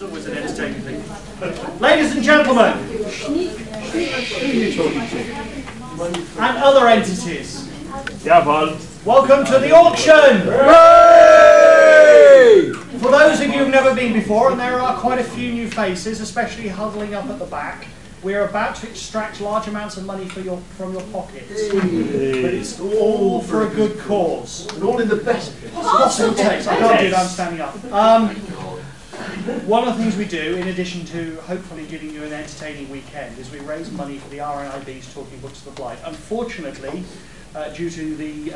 It's always an entertaining thing. Ladies and gentlemen, and other entities, welcome to the auction! Hooray! For those of you who've never been before, and there are quite a few new faces, especially huddling up at the back, we're about to extract large amounts of money from your pockets. But it's all for a good cause. And all in the best possible taste. I can't do that, I'm standing up. One of the things we do, in addition to hopefully giving you an entertaining weekend, is we raise money for the RNIB's Talking Books for the Blind. Unfortunately, due to the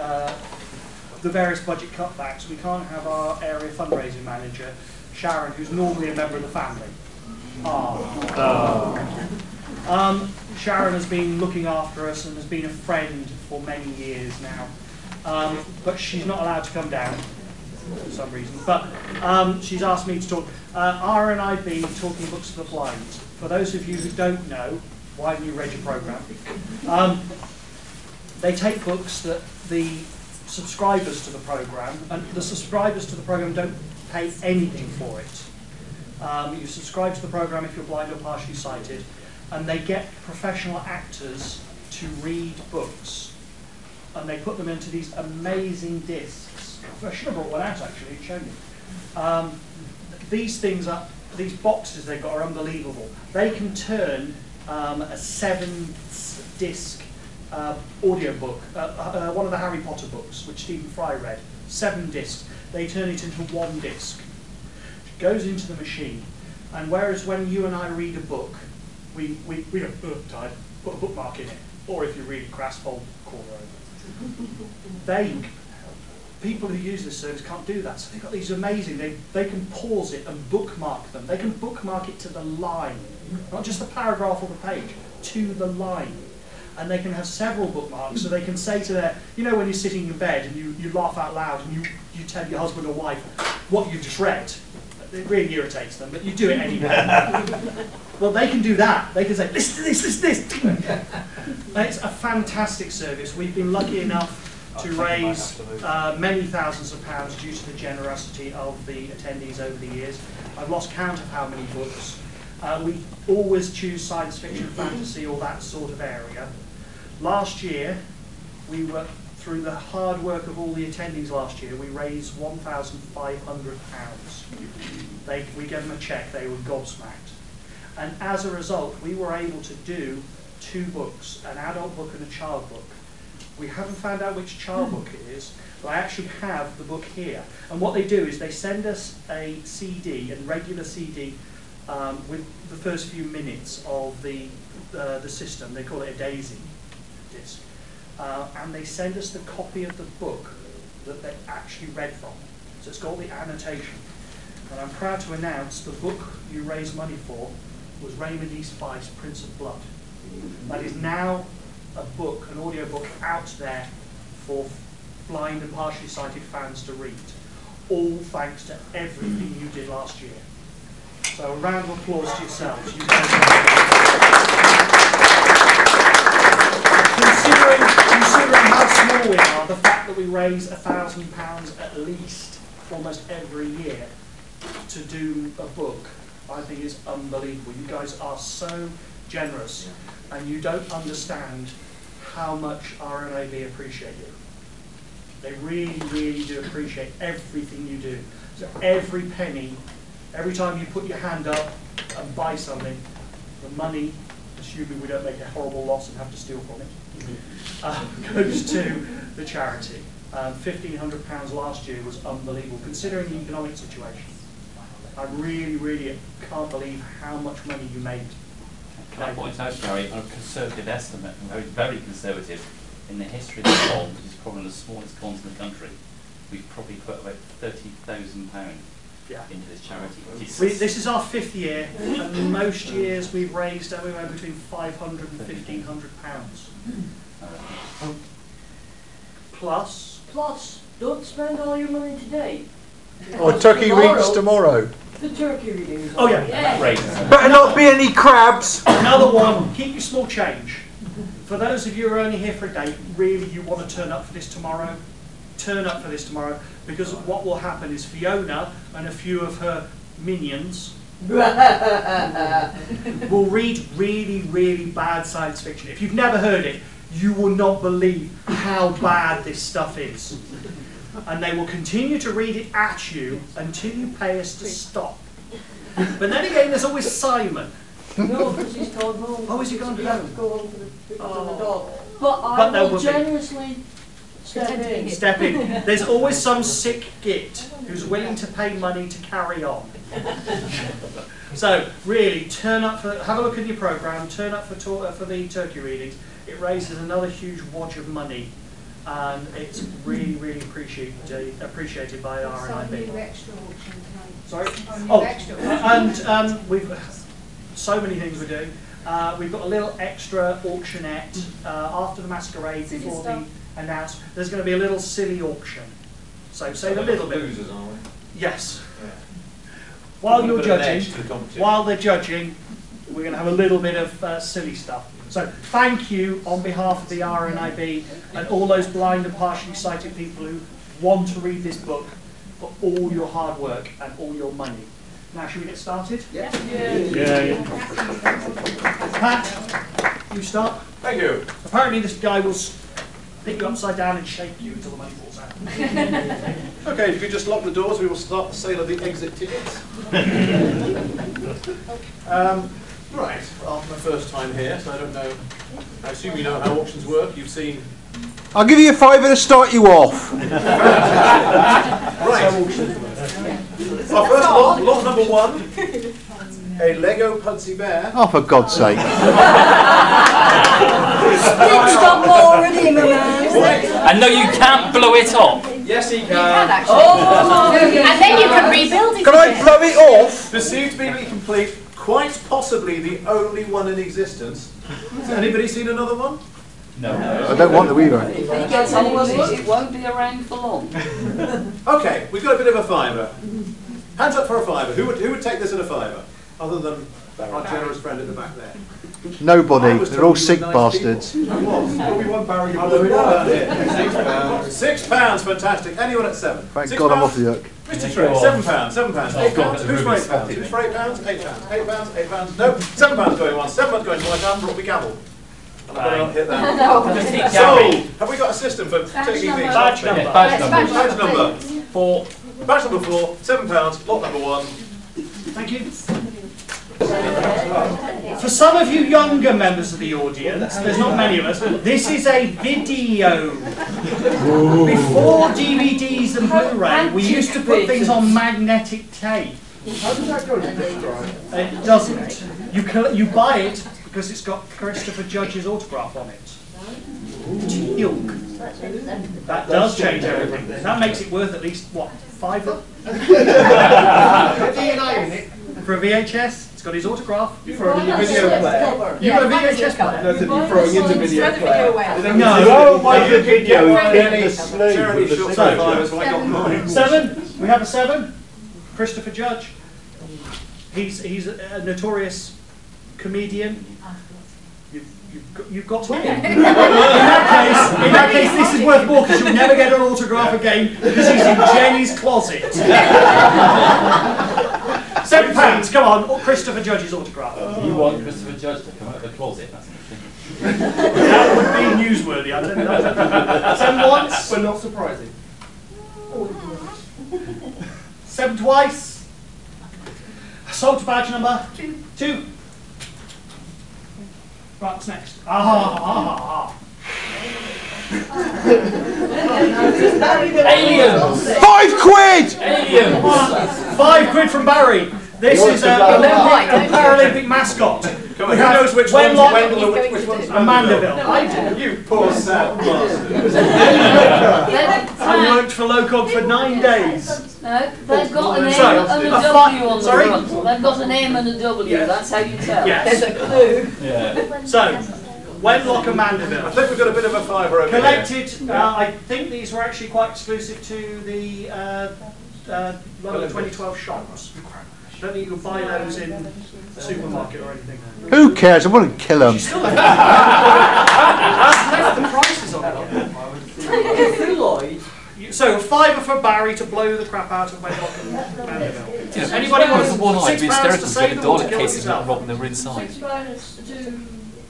various budget cutbacks, we can't have our area fundraising manager, Sharon, who's normally a member of the family. Sharon has been looking after us and has been a friend for many years now, but she's not allowed to come down for some reason. But she's asked me to talk. RNIB Talking Books for the Blind. For those of you who don't know, why haven't you read your programme? They take books that the subscribers to the programme, and the subscribers to the programme don't pay anything for it. You subscribe to the programme if you're blind or partially sighted, and they get professional actors to read books, and they put them into these amazing discs. I should have brought one out actually and shown you. These things are, these boxes they've got are unbelievable. They can turn a 7-disc audiobook, one of the Harry Potter books, which Stephen Fry read, 7 discs. They turn it into 1 disc. It goes into the machine, and whereas when you and I read a book, we don't tired, put a bookmark in it, or if you read it crass, fold the corner over. People who use this service can't do that, so they've got these amazing, they can pause it and bookmark them. They can bookmark it to the line, not just the paragraph or the page, to the line. And they can have several bookmarks, so they can say to their, you know when you're sitting in bed and you laugh out loud and you tell your husband or wife what you've just read. It really irritates them, but you do it anyway. Well, they can do that. They can say, listen to this, listen to this. It's a fantastic service. We've been lucky enough to raise many thousands of pounds due to the generosity of the attendees over the years. I've lost count of how many books. We always choose science fiction, fantasy, or that sort of area. Last year, we were, through the hard work of all the attendees last year, we raised £1,500. We gave them a cheque, they were gobsmacked. And as a result, we were able to do 2 books, an adult book and a child book. We haven't found out which child book it is, but I actually have the book here. And what they do is they send us a CD, a regular CD, with the first few minutes of the system. They call it a DAISY disc. And they send us the copy of the book that they actually read from. So it's got the annotation. And I'm proud to announce the book you raised money for was Raymond E. Spice, Prince of Blood. That is now a book, an audio book out there for blind and partially sighted fans to read. All thanks to everything you did last year. So a round of applause to yourselves. You guys considering how small we are, the fact that we raise £1,000 at least almost every year to do a book, I think is unbelievable. You guys are so generous, and you don't understand how much RNIB appreciate you. They really, really do appreciate everything you do. So every penny, every time you put your hand up and buy something, the money, assuming we don't make a horrible loss and have to steal from it, goes to the charity. £1,500 last year was unbelievable, considering the economic situation. I really, really can't believe how much money you made. Can I point out, Gary, on a conservative estimate, very conservative, in the history of the pond, which is probably one of the smallest ponds in the country, we've probably put about £30,000 into this charity. This is our 5th year, and most years we've raised anywhere between £500 and £1,500. Plus, don't spend all your money today. Or turkey readings tomorrow. The turkey readings. Oh yeah. Better not be any crabs. Another one, keep your small change. For those of you who are only here for a day, really you want to turn up for this tomorrow, turn up for this tomorrow, because what will happen is Fiona and a few of her minions will read really, really bad science fiction. If you've never heard it, you will not believe how bad this stuff is. And they will continue to read it at you until you pay us to stop. But then again, there's always Simon. No, because he's gone home. Oh, is he gone He home? has to go home for the Oh. dog. But But I there will will be. generously step in. Step in. There's always some sick git who's willing to pay money to carry on. So really, have a look at your programme, turn up for the turkey readings. It raises another huge wad of money, and it's really, really appreciated by RNIB. Sorry? Oh, and we've so many things we're doing. We've got a little extra auctionette after the masquerade before the announcement. There's going to be a little silly auction. So save a little bit. Losers, aren't we? Yes. Yeah. While you're judging, while they're judging, we're going to have a little bit of silly stuff. So thank you on behalf of the RNIB and all those blind and partially sighted people who want to read this book for all your hard work and all your money. Now, should we get started? Yeah. Pat, you start. Thank you. Apparently this guy will pick you upside down and shake you until the money falls out. Okay, if you just lock the doors, we will start the sale of the exit tickets. Right, well, my first time here, so I don't know. I assume you know how auctions work. You've seen. I'll give you a £5 to start you off. Right. Our first lot number 1, a Lego Pudsey Bear. Oh, for God's sake. Stop already, my man. And no, you can't blow it up. Yes, he can. And then you can rebuild it. Can I blow it off? Perceived to be complete, quite possibly the only one in existence. Has anybody seen another one? No. I don't want the either. If he gets any money, it won't be around for long. Okay, we've got a bit of a fiver. Hands up for a fiver. Who would take this at a fiver? Other than our generous friend at the back there. Nobody. They're all sick bastards. Who was? Only one barrier. £6, fantastic. Anyone at 7? Thank God I'm off the hook. Mr. Trey, £7, £8. Who's for £8? Who's for £8? £8, £8. No, £7 going once, £7 going twice. I've brought me gavel. And I'm going to hit that. So, have we got a system for taking these? Badge number. Badge number. Badge number 4. Badge number 4, £7. Lot number 1. Thank you. For some of you younger members of the audience, there's not many of us, this is a video. Before DVDs and Blu-ray, we used to put things on magnetic tape. How does that go? It doesn't. You buy it because it's got Christopher Judge's autograph on it. Teal. That does change everything. That makes it worth at least, what, £5? For a VHS, it's got his autograph. You're throwing in your video player. You got a VHS player? No, you're throwing in the video player. No. Oh, my good video. Charity short So, £5, so I got mine. 7. We have a 7. Christopher Judge. He's a notorious comedian. You've got to win. In that case, this is worth more because you'll never get an autograph again because he's in Jenny's closet. £7, come on, Christopher Judge's autograph. You want Christopher Judge to come out of the closet? That's interesting. That would be newsworthy, I don't know. 7 once. But not surprising. 7 twice. Assault badge number 2. Right, what's next? Aliens! £5! Aliens! 5 quid from Barry. This is an Olympic and Paralympic mascot. Come on, who knows which one's Wendell and which one's Mandeville. I do. You poor sad bastard. I worked for Locog for 9 days. No, they've got an M Sorry, and a a W on the sorry? front. They've got an M and a W, Yes. that's how you tell. Yes. There's a clue. Yeah. So, Wenlock and I Mandeville. think we've got a bit of a fiver over here. Collected, I think these were actually quite exclusive to the London 2012 shops. I don't think you can buy those in the supermarket or anything. Who cares? I want to kill them. Still I've left the prices on them. So, a £5 for Barry to blow the crap out of Medlock and Mandeville. Anybody want For one eye, £6 be to hysterical save to get a them or dollar to kill case of yourself? robbing them inside. £6 to,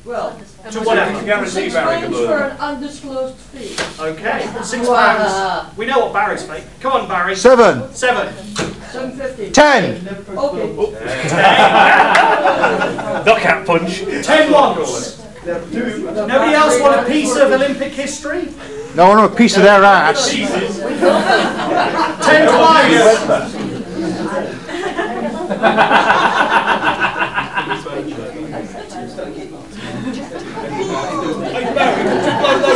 well, To whatever. Guarantee Barry can £6 blow for them. an undisclosed fee. Okay, £6. Wow. We know what Barry's paid. Come on, Barry. 7. 7. £7.50. 10. Okay. Knockout punch. 10 once. Nobody else want a piece of Olympic history? No, I want a piece of their ass. 10 twice.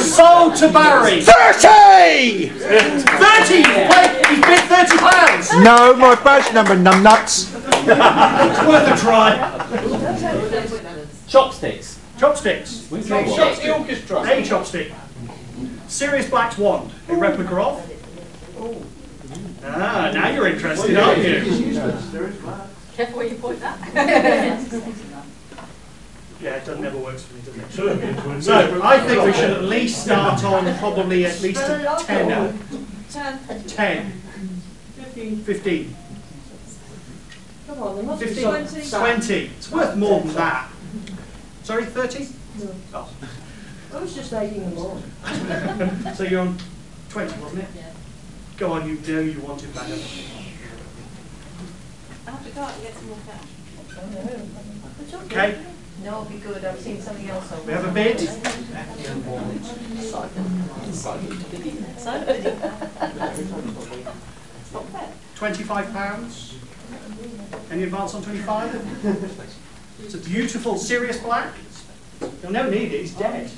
Sold to Barry. 30! 30! Wait, he's bid £30. No, my badge number, numbnuts. It's worth a try. Chopsticks. Chopsticks. Shots the orchestra. A chopstick. Sirius Black's wand. A replica of. Ah, now you're interested, aren't you? Careful where you point that. Yeah, it doesn't never works for me, does it? So, I think we should at least start on probably at least a 10 now. 10. 15. Come on, there must be 15. 20. 20. It's worth more than that. Sorry, 30? No. Oh. I was just egging them on. So you're on 20, wasn't it? Yeah. Go on, you know you want it better. I have to go out and get some more cash. Okay, No, it'll be good. I've seen something else on. we have a bid. £25. Any advance on 25? It's a beautiful Sirius Black. You'll never need it, he's dead.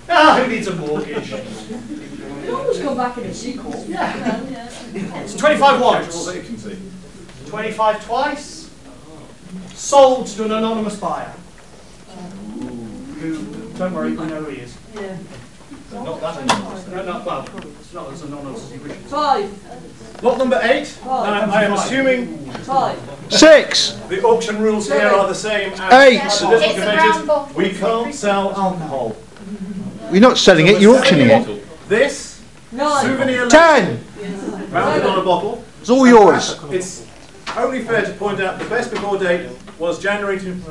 Ah, who needs a mortgage? You always come back in a sequel. So 25 once. What they can see. 25 twice. Sold to an anonymous buyer. Who, don't worry, we know who he is. Yeah. Not that anonymous. No, well, it's not as anonymous as you wish. 5. Lot number 8. Five. I am assuming 5. 6. the auction rules here are the same as 8. the district It's a brown conventions. bottle. We can't sell alcohol. You're not selling it, you're auctioning it. This 9. souvenir 10. mounted on a bottle. It's all yours. It's only fair to point out the best before date was January 2. Again,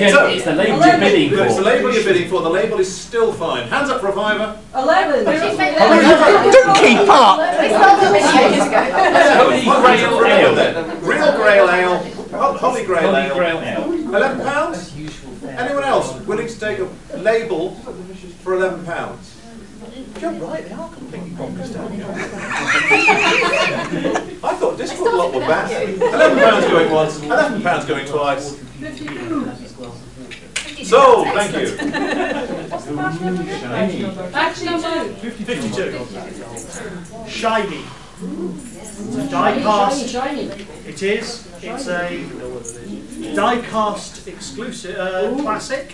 So, it's the label you're bidding It's the for. label you're bidding for. The label is still fine. Hands up for a fiver. 11. Don't keep up. We sold them many years ago. Holy Grail Ale. Real Grail Ale. Holy Grail Holy Ale. Grail Ale. £11. Anyone else willing to take a label for £11? You're right, they are completely bonkers down here. I thought Discord lot were bad. £11 going once, £11 going twice. 52. Sold, thank you. Actually, 52. Shiny. It's a die Shiny, cast. shiny. It is. It's a die cast exclusive classic.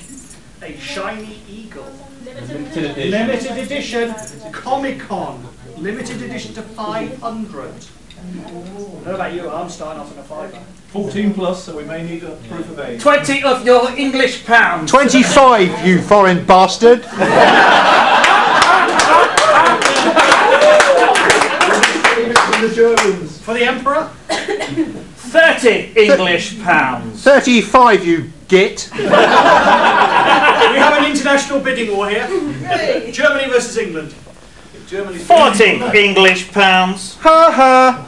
A shiny eagle. Limited edition. Limited edition. Comic-Con. Limited edition to 500. I don't know about you, I'm starting off on a fiver. 14 plus, so we may need a proof of age. 20 of your English pounds. 25, you foreign bastard. For the Emperor? 30 English pounds. 35, you git. We have an international bidding war here. Germany versus England. Germany's 40 English pounds. Ha ha.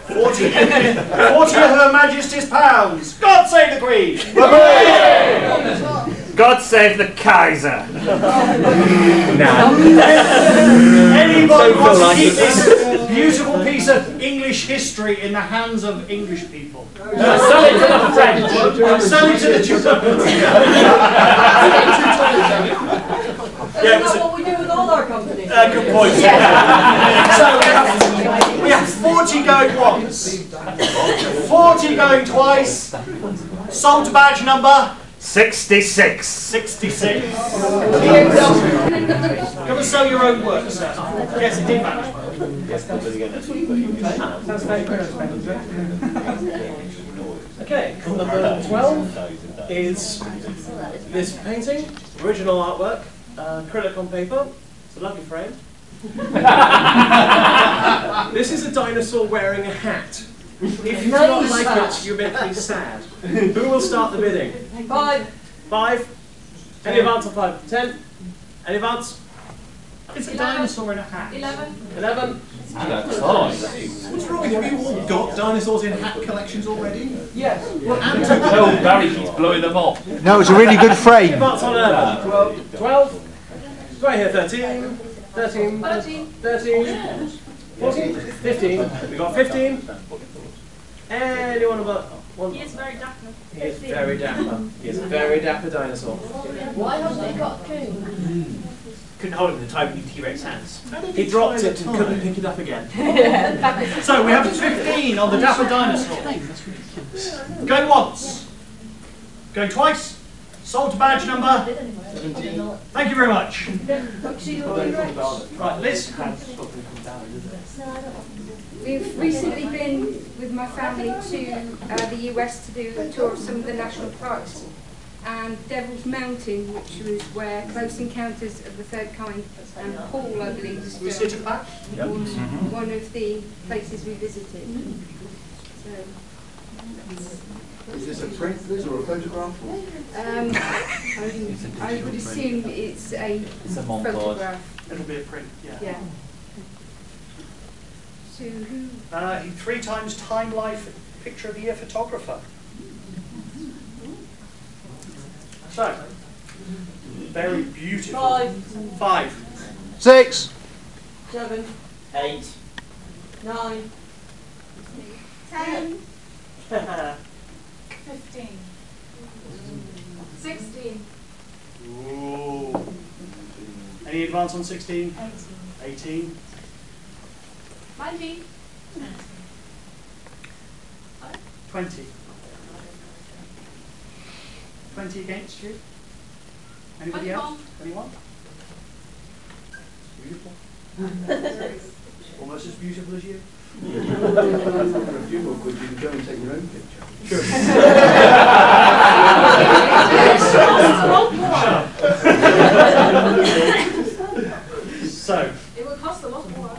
40 of Her Majesty's pounds. God save the Queen. God save the Kaiser. Anybody wants to keep this beautiful piece of English history in the hands of English people? Sell it to the French. Sell it to the Germans. Isn't that what we do with all our companies? Good point. So we have 40 going once, 40 going twice, sold to badge number 66. 66. Come and sell your own work, sir. Yes, it did vanish. Okay, number 12 is this painting, original artwork, acrylic on paper. It's a lovely frame. This is a dinosaur wearing a hat. If you do not like it, you make me sad. Who will start the bidding? 5. 5. Any advance on 5? 10. Any advance? It's a dinosaur in a hat. 11. 11. What's wrong with you? Have you all got dinosaurs in hat collections already? Yes. Well, and Oh, Barry keeps blowing them up. No, it's a really good frame. Advance on 12. Right here, 13. 13. 13. 13. 14. 15. We got 15. Anyone about one? He is very dapper. He is very dapper. He is a very dapper dinosaur. Why haven't they got a coon? Couldn't hold it in the tiny T-Rex hands. He dropped it and couldn't pick it up again. So we have 15 on the dapper dinosaur. Going once. Going twice. Sold to badge number. Thank you very much. Right, Liz. We've recently been with my family to the US to do a tour of some of the national parks, and Devil's Mountain, which was where Close Encounters of the Third Kind and Paul, I believe, was We sit at back. one of the places we visited. So, Is this a print or a photograph? I would assume it's a montage. photograph. It'll be a print, yeah. Yeah. So who? 3 times Time Life Picture of the Year photographer. So, very beautiful. 5. 6. 7. 8. 9. 10. 15. 16. Ooh. Any advance on 16? 18. 19. 20. 20 against you? Anybody else? 21? Beautiful. Almost as beautiful as you. For a few more quid, you can go and take your own picture. Sure. So, It will cost a lot more.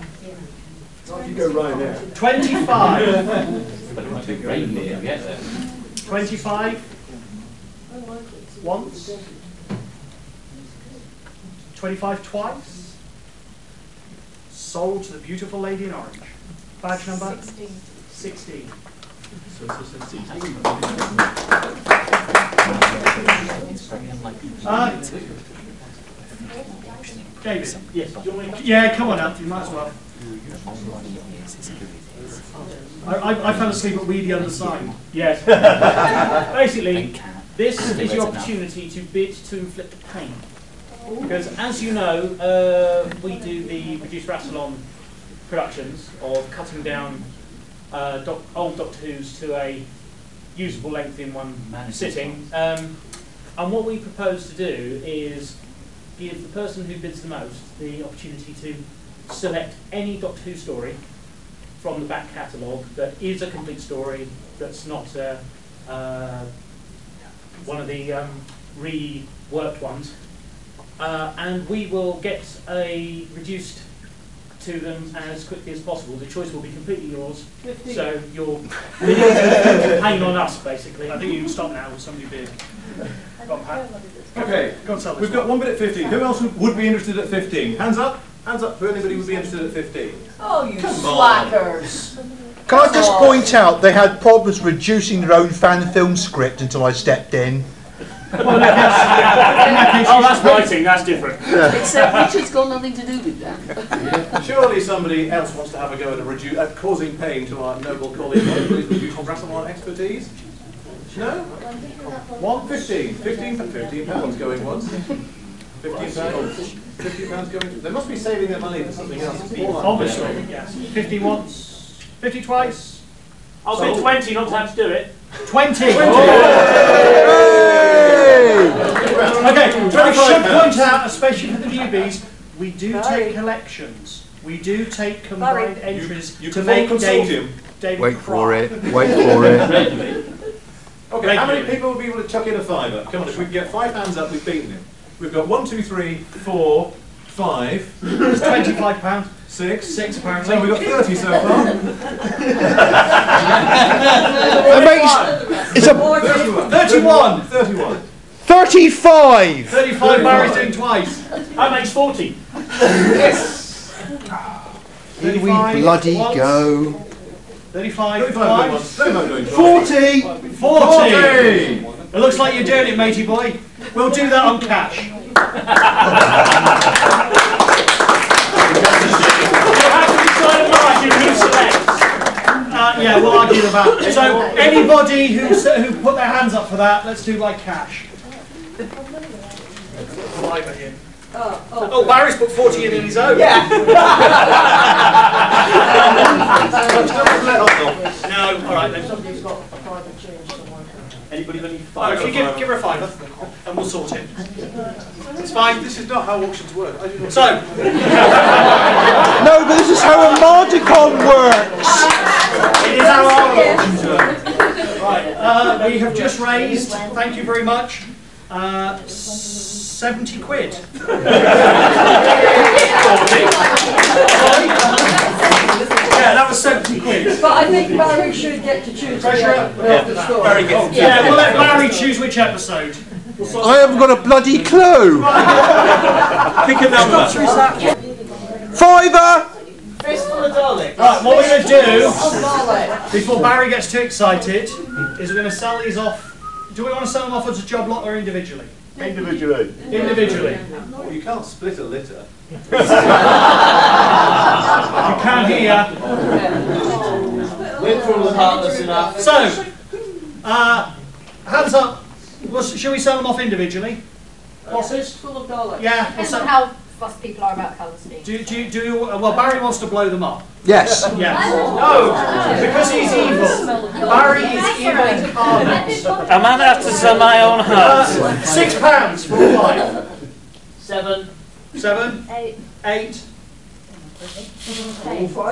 If you go right there. 25. But it might be raining to get there. 25. Once. 25 twice. Sold to the beautiful lady in orange. Badge number? 16. 16. David? Yes. Yeah, come on up, you might as well. I fell asleep at Weedy Undersigned. Yes. Basically, this is your opportunity to bid to flip the paint. Because as you know, we do the Producer Rassilon productions of cutting down old Doctor Who's to a usable length in one sitting. And what we propose to do is give the person who bids the most the opportunity to select any Doctor Who story from the back catalogue that is a complete story, that's not one of the reworked ones. And we will get a reduced to them as quickly as possible. The choice will be completely yours. 15. So you're hanging on us, basically. I think you can stop now with somebody big. Go on, Pat. Okay, Go on, sell this we've got one bid at 15. Who else would be interested at 15? Hands up. Hands up for anybody who would be interested at 15. Oh, you slackers. Can I just point out they had problems reducing their own fan film script until I stepped in. Oh, that's writing, that's different. Except Richard's got nothing to do with that. Surely somebody else wants to have a go at causing pain to our noble colleague with Rassilon expertise? No? 15. 15 pounds going once. 15 pounds. 50 pounds going. They must be saving their money for something else. Obviously, yes. 50 once. 50 twice. I'll say 20, not to have to do it. 20. Okay, I should point out, especially for the newbies, we do take collections. We do take combined entries You to can make consortium. David Wait for cry. it. Wait for it. Okay, how many people will be able to chuck in a fiver? Come on, if we can get 5 hands up, we've beaten him. We've got 1, 2, 3, 4, 5. It's £25. 6. 6 apparently. So we've got 30 so far. It's a 31. 31. 35. 35 Barry's doing twice. That makes 40. Yes. Here we 35 bloody once. go. 35 35 going twice. once. 35 going twice. 40. 40. It looks like you're doing it, matey boy. We'll do that on cash. You have to decide on margin who selects. Yeah, we'll argue about that. So anybody who put their hands up for that, let's do like cash. Oh, Barry's put 40 in his own. Yeah. No, all right then. Somebody's got a private change somewhere. Anybody got any Oh, if you give her a fiver, and we'll sort it. It's fine. This is not how auctions work. I do not. So. No, but this is how Armadacon works. It is how our auctions work. Right, we have just raised, thank you very much, 70 quid. Yeah, that was 70 quid. But I think Barry should get to choose Treasurer? the story. Barry gets Yeah, we'll let Barry choose which episode. I haven't got a bloody clue. Pick a number. Fiver. Fistful of Daleks. Right, what we're going to do, Dalek. before Barry gets too excited, is we're going to sell these off. Do we want to sell them off as a job lot or individually? Individually. Individually. Well, you can't split a litter. You can hear. We're all heartless enough. So, hands up. Shall we sell them off individually? Bosses full of Daleks. Yeah. We'll Depends sell. on how fussed people are about colour schemes. Do you, well, Barry wants to blow them up. Yes. Yes. No, because he's evil. Barry is evil incarnate. A man after my own heart. £6 for all 5. 7. 7. 8. 8.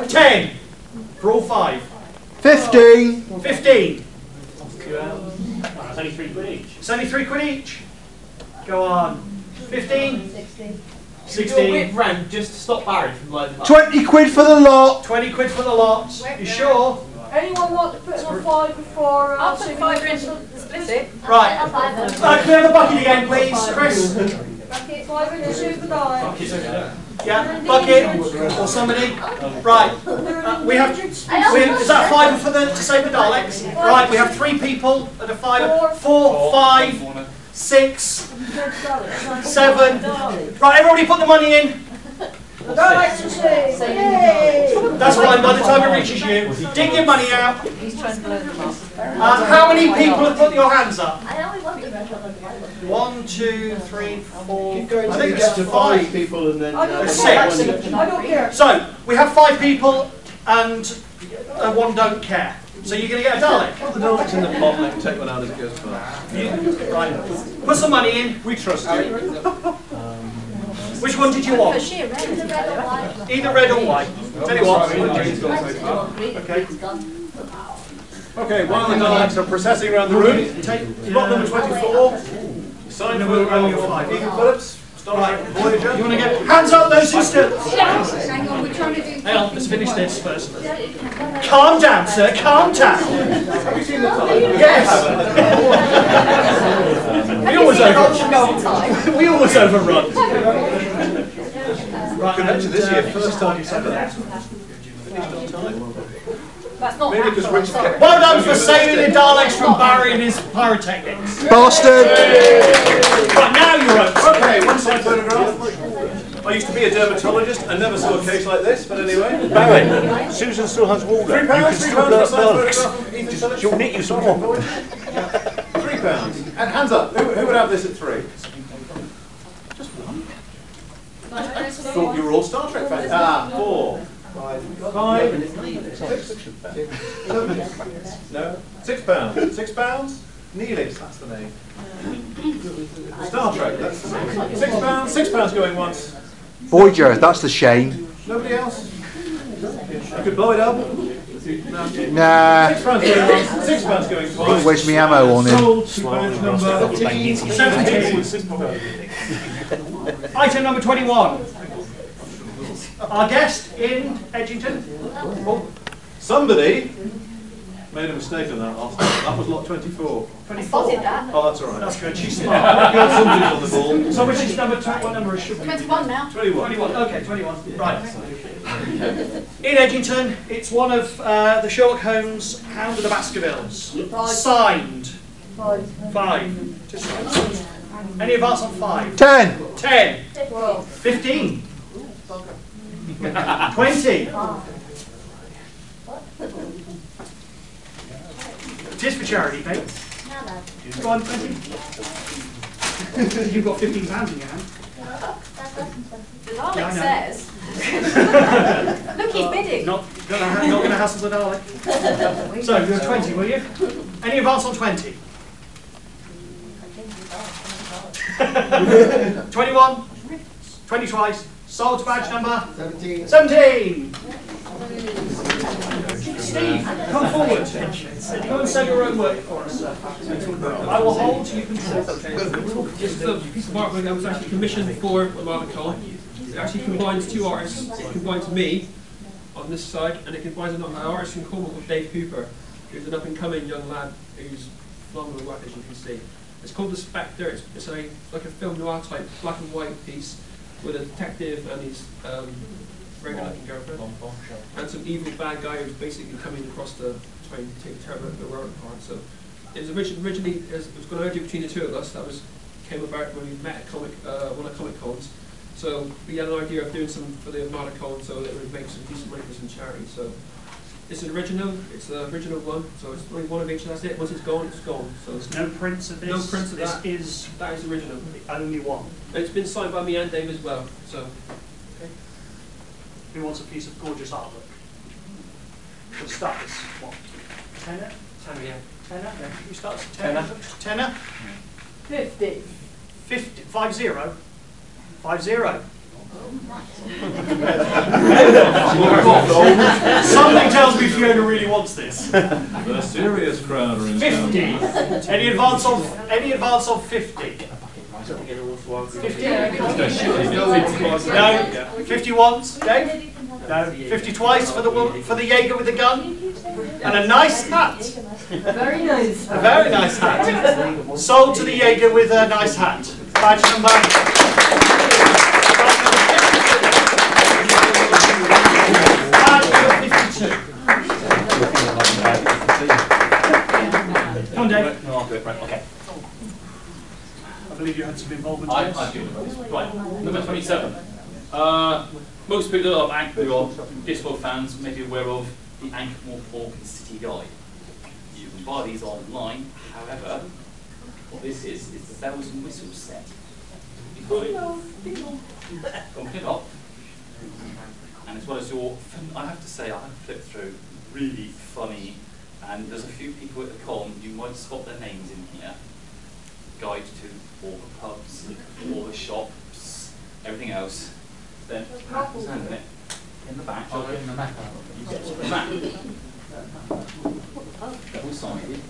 10 for all 5. 15. 15. It's only 3 quid each. It's only 3 quid each. Go on. 15. 16. 16. Whip round just to stop Barry from blowing them up. 20 quid for the lot. 20 quid for the lot. You sure? Anyone want to put in a 5 before? I'll put 5 in to split it. Right. Can we have the bucket again, please, Chris? 5 in to shoot the Dalek. Yeah, bucket or somebody. Right. We have. Is that a fiver for the to save the Daleks? Right. We have 3 people at a fiver. 4, 5, 6, 7. Right. Everybody, put the money in. The Daleks are saved. Yay! That's fine. By the time it reaches you, dig your money out. He's trying to blow them up. How many people have put your hands up? I only want the red one. 1, 2, 3, 4. Keep going I till think you it's get to 5. 5 people and then... I don't It's care. 6. I don't care. So we have 5 people and 1 don't care. So you're going to get a Dalek. Put the Daleks in the pot and let me take one out as it goes by. Right. Put some money in. We trust you. Which one did you want? Sheer red. Either red or white. Either red or white. Tell you what. Okay. Okay, while the Daleks are processing around the room, Take spot number 24. Sign for your 5. Ethan Phillips. Starlight Voyager. You want to get hands up, those who still. Hang on, we're trying to do. Hang on, let's finish this first. Calm down, sir. Calm down. Have you seen the time? Yes. We always overrun. We always overrun. Right, Convention this year, first time you've said that. Finished on time. That's not Maybe because natural, Richard sorry. kept... well done for saving the Daleks from Barry and his pyrotechnics. Bastard. Right, now you're up. Okay, one side photograph. I used to be a dermatologist. I never saw a case like this, but anyway. Barry, Susan still has water. £3, You can £3 still for go the up side Daleks. photograph. Ethan Phillips. She'll knit you some more. £3. And hands up. Who would have this at 3? Just one. I thought you were all Star Trek fans. 4, 5, 6, 7. No. £6. £6. Neelis, that's the name. Star Trek, that's the name. £6. £6 going once. Voyager, that's the shame. Nobody else? You could blow it up. No. Nah. £6 going once. £6 going twice. Where's my ammo on him? Sold £2 number 17. Item number 21. Our guest in Edgington. Oh, Somebody made a mistake on that last time. That was lot 24. 24. Spotted that. Oh, that's all right. That's good. She's smart. Somebody's on the ball. So which is number what number should we? 21 now. 21. 21. Okay, 21. Right. In Edgington, it's one of the Sherlock Holmes Hound of the Baskervilles. Signed. 5. Just signed. Any advance on 5? 10. 10. 15. 20. It is for charity, mate. Go on, 20. You've got £15 in your hand. The Dalek Yeah, I says. Look, he's bidding. Not going to hassle the Dalek. So, you're 20, will you? Any advance on 20? 21. 20 twice. Sold to badge number? 17. 17. Steve, come forward. Go and say your own work for us, sir. I will hold, you can talk. This is a piece of artwork that was actually commissioned for Armadacon. It actually combines two artists. It combines me on this side, and it combines an artist from Cornwall called Dave Cooper, who's an up-and-coming young lad who's phenomenal work, as you can see. It's called The Spectre. It's like a film noir type black and white piece with a detective and his very good-looking girlfriend, and some evil bad guy who's basically coming across the train to take care of the world apart. So it was originally it was going to be between the two of us. That came about when we met at one of Comic Cons. So we had an idea of doing some for the Armadacon, so that it would make some decent money for some charity. So it's an original. It's the original one. So it's only one of each. And that's it. Once it's gone, it's gone. So there's no prints of this. No prints of that. That is original. The only one. It's been signed by me and Dave as well. So. Who wants a piece of gorgeous artwork? We'll start this. What? Tenner? Tenner, yeah. Tenner? No. Who starts? Tenner? Tenner? 50. 50. 50? 50. Something tells me Fiona really wants this. The serious crowd are in 50. Any advance on 50? 50? No. 50 once, Dave? No. 50 twice for the Jaeger with the gun? And a nice hat. Very nice. A very nice hat. Sold to the Jaeger with a nice hat. Badge number. Badge number 52. Come on, Dave. No, I'll do it. Right, okay. I believe you had some involvement in this. I do. Right, number 27. Most people who are Discworld fans may be aware of the Ankmore Pork and City Guide. You can buy these online. However, what this is the bells and whistles set. Come pick up. And as well as I have to say, I have flipped through really funny, and there's a few people at the con, you might spot their names in here. Guide to all the pubs, all the shops, everything else. Then, in the back, I'll get the map out. You get the map. Double-sided.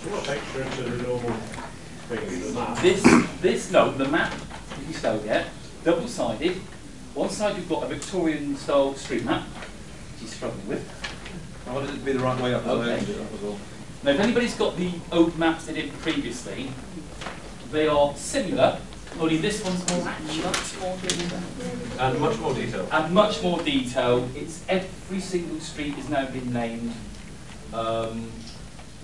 What extra into the normal thing? No, the map that you still get, double-sided. One side you've got a Victorian-style street map, which he's struggling with. I wanted it to be the right way up. Okay. That was all. Now, if anybody's got the old maps they did previously, they are similar, only this one's much more detailed. And much more detail. And much more detail. It's every single street has now been named.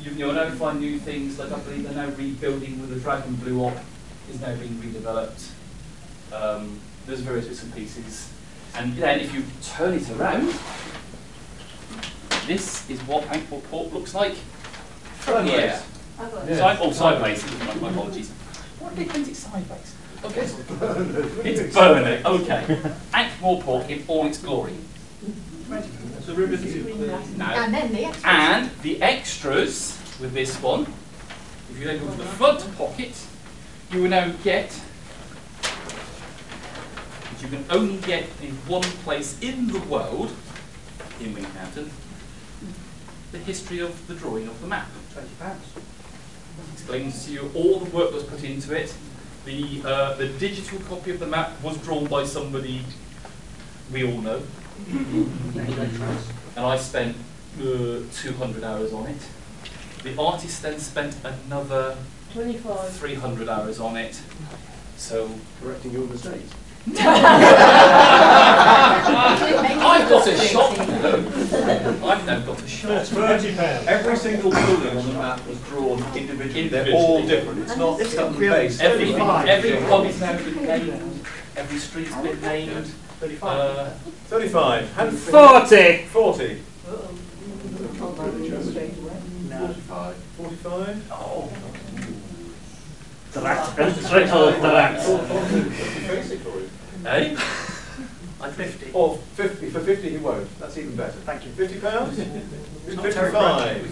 You'll now find new things, like I believe they're now rebuilding with the Dragon Blue Op is now being redeveloped. There's various bits and pieces. And then if you turn it around, this is what Ankmore Port looks like. Yeah. Sideways. My apologies. Why did they print it sideways? Okay. It's Burnley. Okay. Ankmore Port in all its glory. So we're busy. No. And then the extras. And the extras with this one, if you then go to the front pocket, you will now get, which you can only get in one place in the world, in Wincanton, the history of the drawing of the map. £20. Explains to you all the work that was put into it, The digital copy of the map was drawn by somebody we all know, and I spent 200 hours on it. The artist then spent another 25. 300 hours on it. So correcting your mistakes. I've got a shot. I've now got a shot. £30. Every single building on the map was drawn individually. They're all different. It's not cut and paste. Every pub is now been named. Every street's been named. 35. 35. And 40. 40. 45. 45. Oh. Eh? I'm 50. Or 50. For 50 he won't. That's even better. Thank you. £50? Not 55.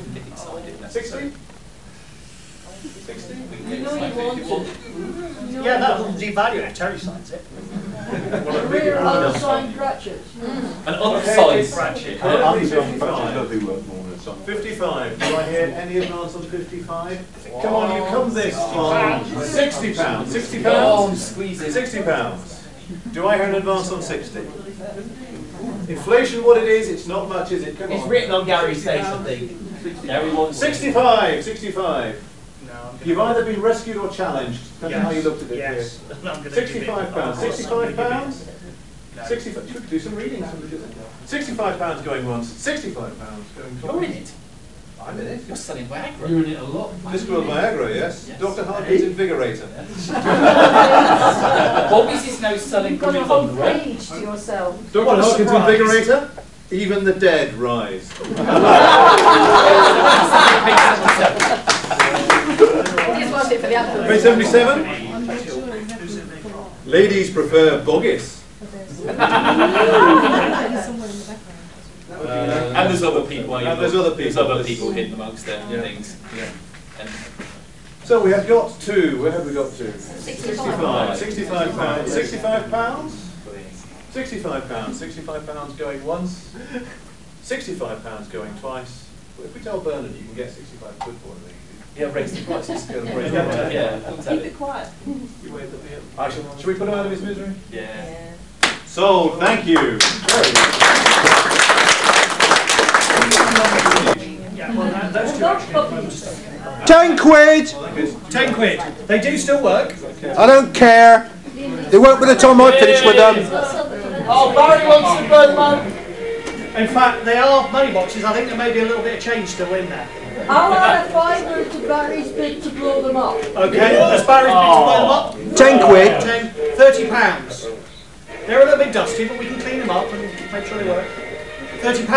60? 60? You know you want it. Yeah, that will devalue it. Terry signs it. Rear unsigned ratchet. An unsigned ratchet. 55. Do I hear any advance on 55? Come on, you come this far. £60. £60? Oh, squeeze it. £60. Do I hear an advance on 60? Inflation, what it is, it's not much, is it? Come on. It's written on Gary's face, I think. Gary wants 65. 65. No, You've either been rescued or challenged. That's how you looked at it yes. here. I'm gonna £65. £65? No. 65. You could do some reading. £65 going once. £65 going twice. You're in it. I'm in it. You're selling Viagra. You're in it a lot. This will Viagra, yes. Yes. Dr. Harkin's Invigorator. Bobby's is now selling You've got a gummies whole on the road. page to yourself. Dr. What a Harkin's surprise. Invigorator. Even the dead rise. Just watch it for the anthem. Page 77. Ladies prefer boggis. And there's other people. And there's other There's people. other people hidden amongst them and things. Yeah. And So we have got to, where have we got to? 65. £65. £65? £65. £65 going once. £65 going twice. Well, if we tell Bernard you can get 65 quid for it, yeah, raise the prices. yeah. Keep it quiet. Should we put him out of his misery? Yeah. Sold, thank you. Yeah, well, those two actually. 10 quid! 10 quid. They do still work. I don't care. They won't by the time I finish with them. Oh, Barry wants to burn them up. In fact, they are money boxes. I think there may be a little bit of change still in there. I'll add a fiver to Barry's bid to blow them up. Okay, that's Barry's bid to blow them up. 10 quid. £30. They're a little bit dusty, but we can clean them up and make sure they work. £30.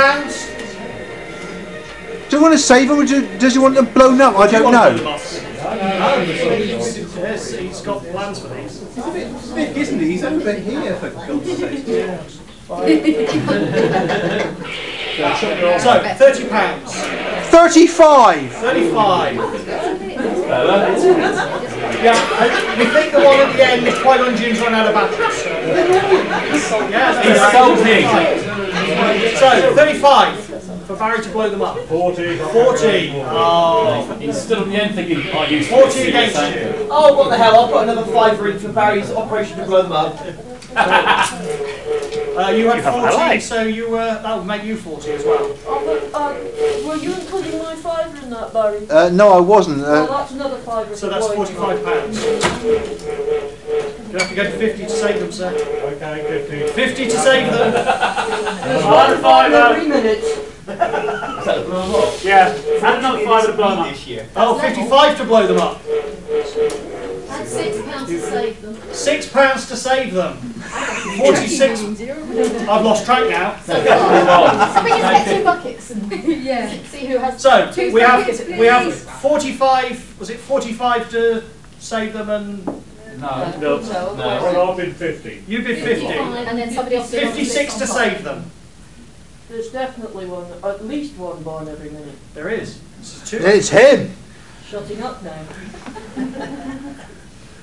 Do you want to save them or does he want them blown up? I don't know. Yes, he's got plans for these. He's a bit thick, isn't he? He's over here, for God's sake. So, £30. 35! 35. Yeah, we think the one at the end is quite ungene's run out of batteries. So. Yeah, so 35 for Barry to blow them up. 40. 40. Oh. Instead of the end thinking, oh, you 40 against you. Oh, what the hell, I'll put another fiver in for Barry's operation to blow them up. You had 40, so you that would make you 40 as well. Were you including my fiver in that, Barry? No, I wasn't. Well, that's another fiver. So that's £45. You have to go to 50 to save them, sir. Okay, 50. 50 to save them. There's one fiver every minute. Yeah, add another 5 to blow up. This year. Oh, 55 to blow them up. That's £6 to save them. £6 to save them. 46. I've lost track now. So we just get 2 buckets and see who has. So two we buckets, have 45. Was it 45 to save them and? No. Well, I've been 50. You bid 50. And then somebody else did 56 to save them. There's definitely one, at least one born every minute. There is. It's 2. It's him! Shutting up now.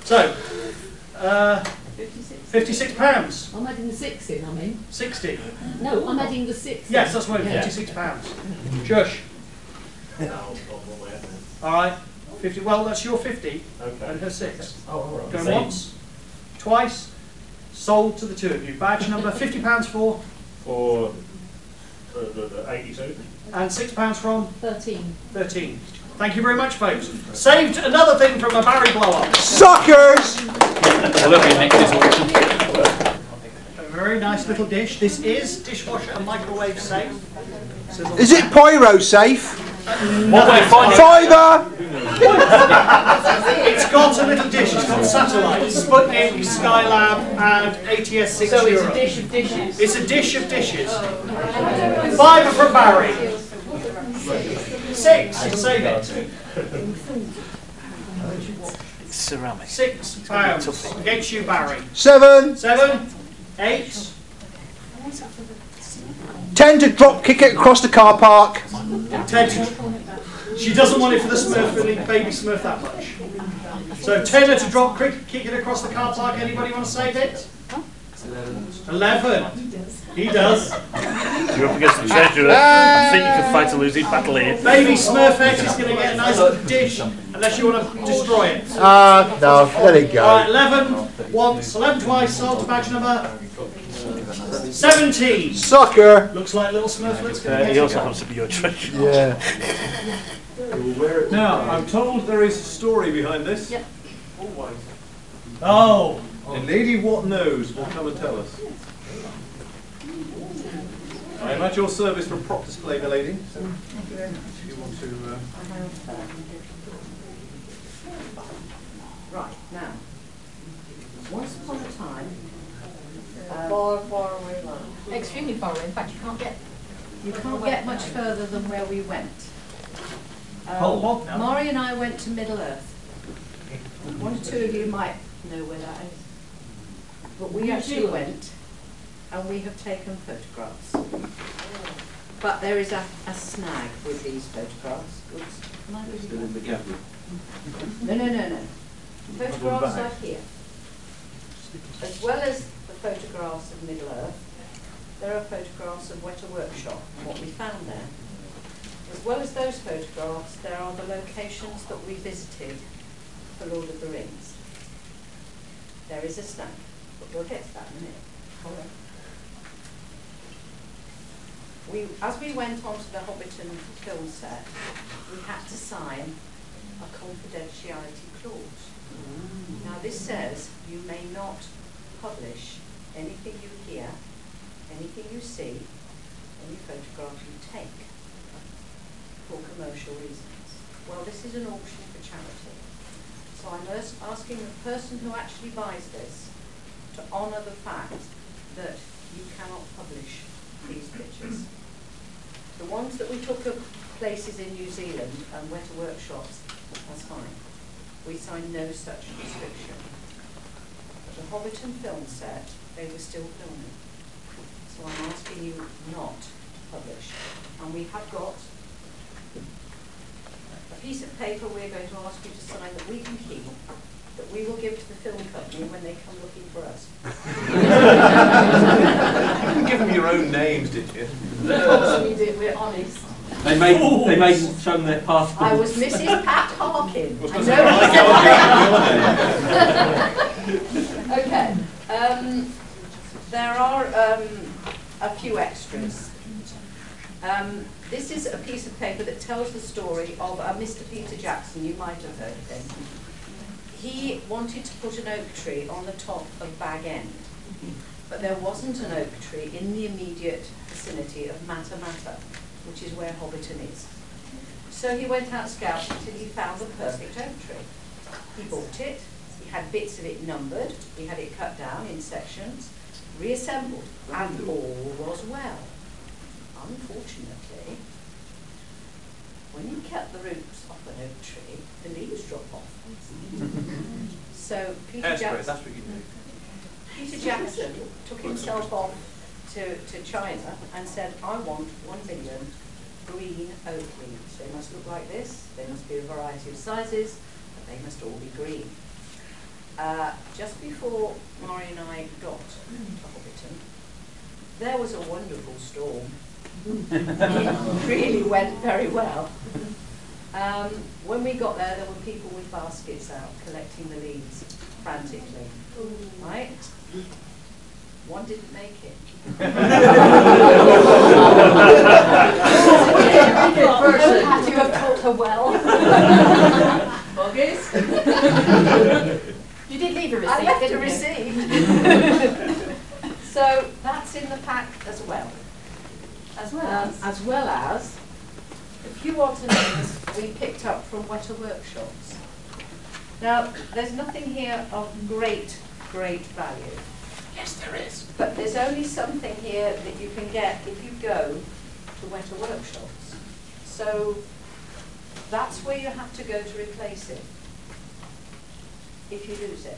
So, 56. £56. I'm adding the 6 in, 60. No, I'm adding the 6 Yes, that's right, £56. Shush. Alright. 50. Well, that's your 50 and her 6. Going once, twice, sold to the two of you. Badge number £50 for? For the 82. And £6 from? 13. 13. Thank you very much, folks. Saved another thing from a Barry blow-up. Suckers! A very nice little dish. This is dishwasher and microwave safe. Is it pyro safe? Fiver! It's got a little dish. It's got satellites, Sputnik, Skylab, and ATS-6 So it's Europe. a dish of dishes. It's a dish of dishes. Fiver from Barry. 6. Save it. Ceramic. £6 against you, Barry. 7. 7. 8. 10 to drop kick it across the car park. 10. She doesn't want it for the Smurf, for the baby Smurf that much. So 10 to drop kick it across the car park. Anybody want to save it? 11. He does. You're up against the treasurer. I think you can fight a losing battle here. Baby Smurfette is going to get a nice little dish, unless you want to destroy it. No, let it go. Alright, 11 once, 11 twice, sold to badge number 17. Sucker. Looks like little Smurflet's going to get He also it. happens to be your treasurer. Yeah. Now, I'm told there is a story behind this. Yep. Oh. And Lady What Knows will come and tell us. I am at your service for prop display, milady. So if you want to... Right, now. Once upon a time... Far, far away. Extremely far away. In fact, you can't get much further than where we went. Maury and I went to Middle Earth. One or two of you might know where that is. But we actually went, and we have taken photographs. But there is a snag with these photographs. Oops. Can I lose Still in the gallery. No. The photographs are here. As well as the photographs of Middle Earth, there are photographs of Weta Workshop and what we found there. As well as those photographs, there are the locations that we visited for Lord of the Rings. There is a snag, but we'll get to that in a minute. As we went onto the Hobbiton film set, we had to sign a confidentiality clause. Now this says you may not publish anything you hear, anything you see, any photograph you take for commercial reasons. Well, this is an auction for charity. So I'm asking the person who actually buys this to honour the fact that you cannot publish these pictures. The ones that we took of places in New Zealand and Weta Workshops, that's fine. We signed no such restriction. But the Hobbiton film set, they were still filming. So I'm asking you not to publish. And we have got a piece of paper we're going to ask you to sign that we can keep, that we will give to the film company when they come looking for us. You didn't give them your own names, did you? Of course we did, we're honest. They made show them their passport. I was Mrs. Pat Harkin. Okay. There are a few extras. This is a piece of paper that tells the story of Mr. Peter Jackson. You might have heard of him. He wanted to put an oak tree on the top of Bag End, but there wasn't an oak tree in the immediate vicinity of Matamata, which is where Hobbiton is. So he went out scouting until he found the perfect oak tree. He bought it, he had bits of it numbered, he had it cut down in sections, reassembled, and all was well. Unfortunately, when you cut the roots off an oak tree, the leaves drop off. So Peter Jackson took himself off to China and said, I want 1 million green oak leaves. They must look like this, they must be a variety of sizes, but they must all be green. Just before Maury and I got to Hobbiton, there was a wonderful storm. It really went very well. When we got there were people with baskets out collecting the leaves frantically, right? One didn't make it. Had you have taught her well. Buggies? You did leave a receipt, I left a didn't you? receipt. So that's in the pack as well. As well as a few odds and ends we picked up from Wetter Workshops. Now, there's nothing here of great value. Yes, there is. But there's only something here that you can get if you go to Wetter Workshops. So that's where you have to go to replace it, if you lose it.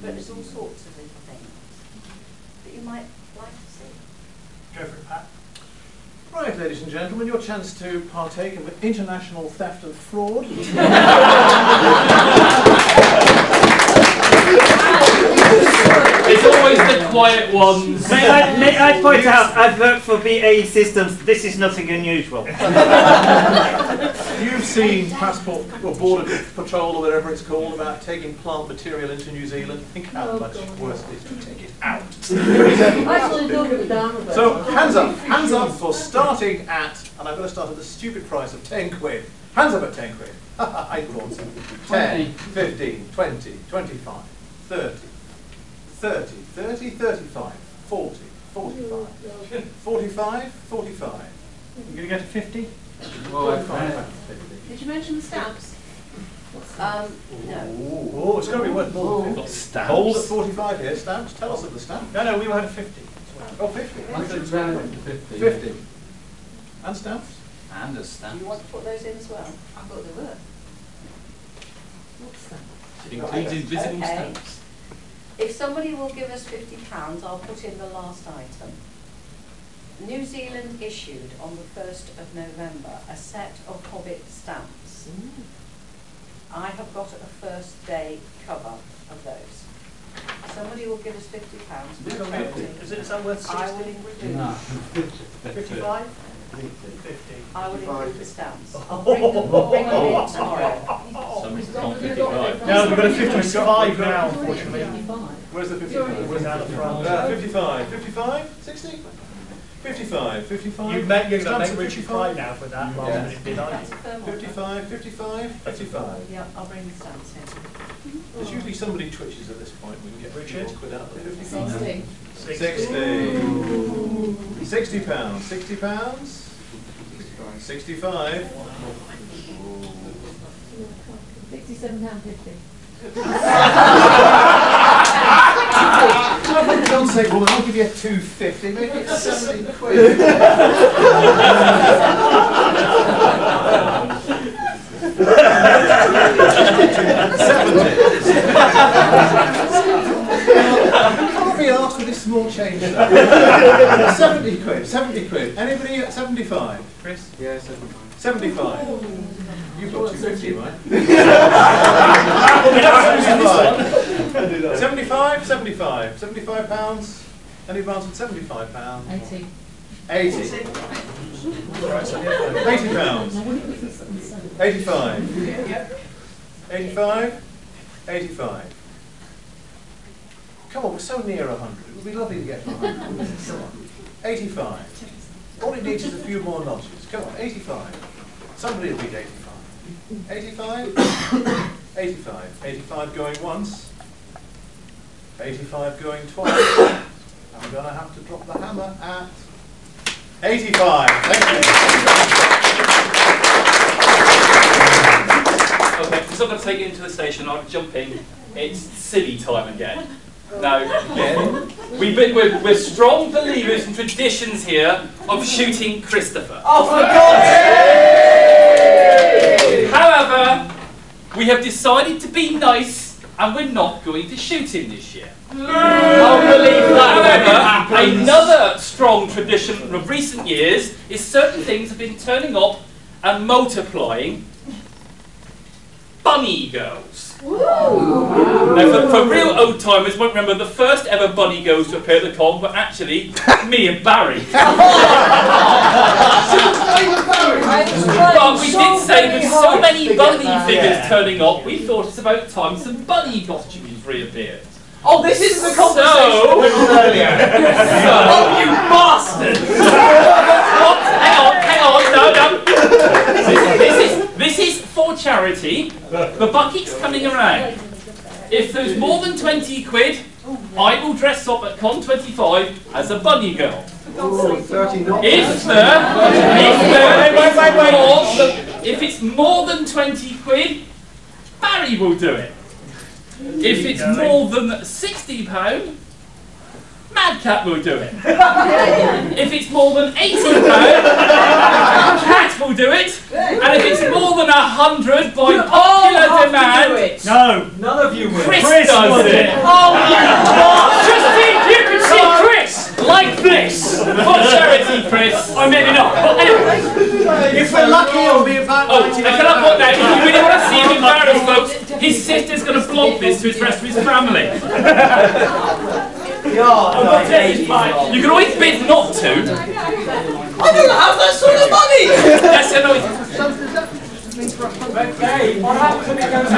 But there's all sorts of little things that you might like to see. Go for it, Pat. Right, ladies and gentlemen, your chance to partake in international theft and fraud. It's always the quiet ones. May I point out, I've worked for BAE Systems, this is nothing unusual. You've seen Passport or Border Patrol or whatever it's called about taking plant material into New Zealand. Think how much worse it is to take it out. So hands up for starting at, and I'm going to start at the stupid price of 10 quid. Hands up at 10 quid. I thought so. 10, 15, 20, 25, 30, 30, 30, 35, 40, 45, 45, 45. You're going to go to 50? Did you mention the stamps? No. Oh, it's going to be worth more than 50. Stamps. Hold at 45 here. Stamps. Tell us of the stamp. No, we were at 50. Oh, 50. I said round to 50. 50. And stamps? And a Do stamp. you want to put those in as well? I thought they were. What's that? It includes invisible Okay. stamps. If somebody will give us £50, I'll put in the last item. New Zealand issued on the 1st of November a set of Hobbit stamps. I have got a first day cover of those. Somebody will give us £50. Is that worth 60? I will include. No. 55? 50. I will include the stamps. I'll bring them in tomorrow. Somebody's gone 55. No, we've got a 55 now, unfortunately. Where's the 55? Where's out the front? 55. 55? 60? 55. 55? You're going to Stamps make at Richard 55? cry now for that Yeah. rather than it did I? That's a firm offer. 55, 55, 55. Yeah, I'll bring the stamps in. There's usually somebody twitches at this point. We can get Richard? quid out of the 55. 60. 60. 60 pounds. 60 pounds. 65. £67.50. Oh, for God's sake, woman, I'll give you a 250. Make it 70 quid. Can't be asked with this small change. 70 quid. 70 quid. Anybody at 75? Chris? Yeah, 75. 75. You've got 250, right? 75, 75, 75 pounds. Any advance at 75 pounds? 80. 80. 80 pounds. 85. 85. 85. Come on, we're so near 100. It would be lovely to get to 100. Come on. 85. All it needs is a few more notches. Come on, 85. Somebody will beat 85. 85? 85. 85 going once. 85 going twice. I'm going to have to drop the hammer at 85. Thank you. Okay, because I'm going to take you into the station, I'll jump in. It's silly time again. Now, we're strong believers in traditions here of shooting Christopher. Oh, for God's sake! However, we have decided to be nice and we're not going to shoot him this year. However, another strong tradition of recent years is certain things have been turning up and multiplying. Bunny girls. Now, for real old timers, won't remember the first ever bunny girls to appear at the con were actually me and Barry. say with so many bunny figures turning up, we thought it's about time some bunny costumes reappeared. Oh, this is the conversation So, we were on earlier. Oh, you bastard! What? Hang on, no. This is for charity. The bucket's coming around. If there's more than 20 quid, I will dress up at Con 25 as a bunny girl. If it's more than 20 quid, Barry will do it. If it's more than £60, Madcat will do it. If it's more than £80, Cat will do it. And if it's more than 100 by popular demand, no, none of you will. Chris does it. Oh, just think you can see Chris like this for charity, Chris. Or maybe not. But anyway, if we're lucky, it'll be about. Oh, can I put that? If you really want to see him embarrassed, folks, his sister's going to vlog this to his rest of his family. You can always bid not to. I don't have that sort of money! Yes, I know. Okay, what happens if it goes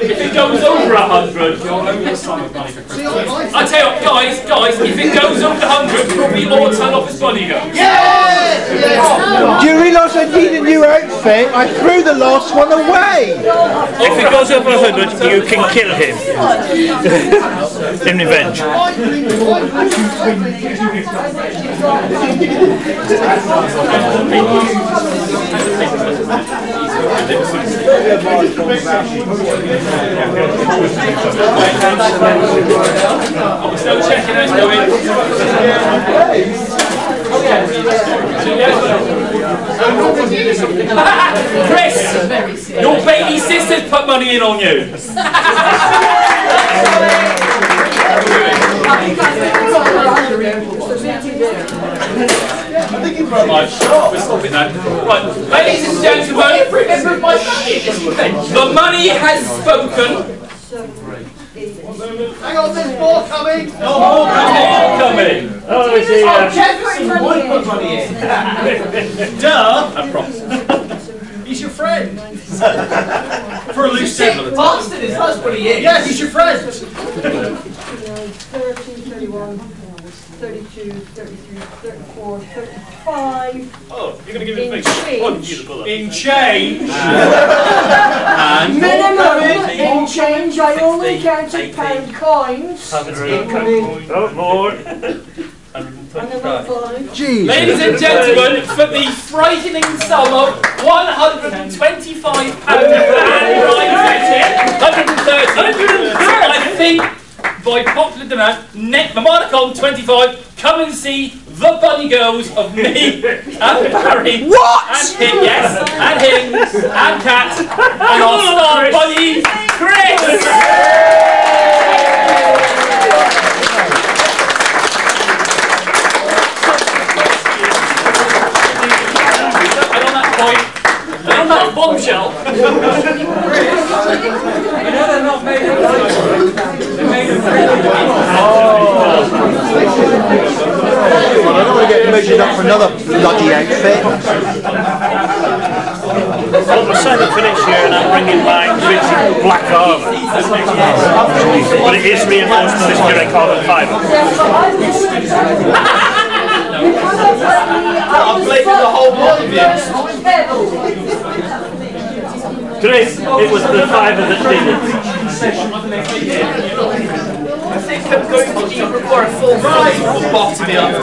If it goes over 100, you'll owe the sum of money for Christmas. I tell you what, guys, if it goes over 100, we all turn off as bunny girls. Yes! Do you realise I need a new outfit? I threw the last one away. If it goes over 100, you can kill him in revenge. Still checking out going. Chris, your baby sister's put money in on you. Right, we're stopping now. Right, ladies and gentlemen, the money has spoken. Hang on, there's more coming! More coming! Oh, is he? Jefferson would put money in. Duh! I promise. He's your friend. For a loose gentleman. Bastard is, that's what he is. Yeah, he's your friend. 30, 31, 32, 33, 34, 35. Oh, you're going to give me a In change. And Minimum in change. I only counted pound coins. Oh, more. Jeez. ladies and gentlemen, for the frightening sum of £125 I think, by popular demand, Armadacon 25, come and see the bunny girls of me and Barry. What? And him, yes, and him, and Cat, and our star bunny, Chris! On that bombshell. You know they're not made of they're made of Well, I don't want to get measured up for another bloody outfit. Well, we're signing up for next year and I'm bringing my vintage black armour. But it is reinforced with this direct carbon fibre. I'm blaming the whole lot of you. Chris, it was the fibre that did it. I think I'm going to need for a full price from bottom up.